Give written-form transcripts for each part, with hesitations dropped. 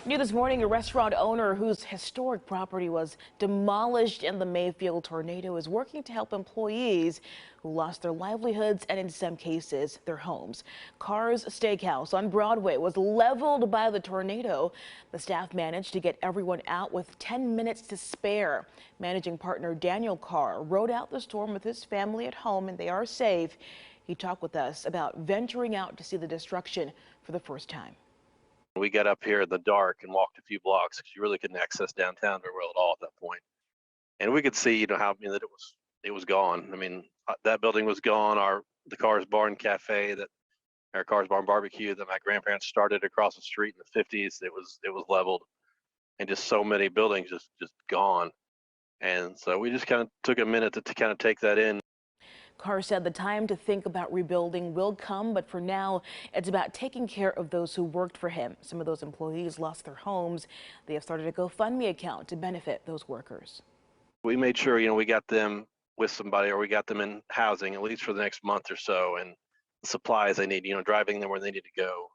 New this morning, a restaurant owner whose historic property was demolished in the Mayfield tornado is working to help employees who lost their livelihoods and, in some cases, their homes. Carr's Steakhouse on Broadway was leveled by the tornado. The staff managed to get everyone out with 10 minutes to spare. Managing partner Daniel Carr rode out the storm with his family at home, and they are safe. He talked with us about venturing out to see the destruction for the first time. We got up here in the dark and walked a few blocks because you really couldn't access downtown very well at all at that point. And we could see, how that it was gone. I mean, that building was gone. The Carr's Barn Cafe, our Carr's Barn Barbecue that my grandparents started across the street in the 50s, it was leveled, and just so many buildings just gone. And so we just kind of took a minute to kind of take that in. Carr said the time to think about rebuilding will come, but for now, it's about taking care of those who worked for him. Some of those employees lost their homes. They have started a GoFundMe account to benefit those workers. We made sure, we got them with somebody, or we got them in housing at least for the next month or so, and the supplies they need, driving them where they need to go.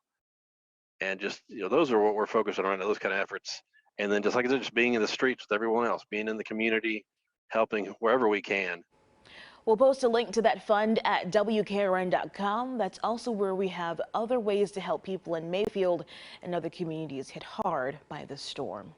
And just, those are what we're focused on right now, those kind of efforts. And then just like I said, just being in the streets with everyone else, being in the community, helping wherever we can. We'll post a link to that fund at WKRN.com. That's also where we have other ways to help people in Mayfield and other communities hit hard by this storm.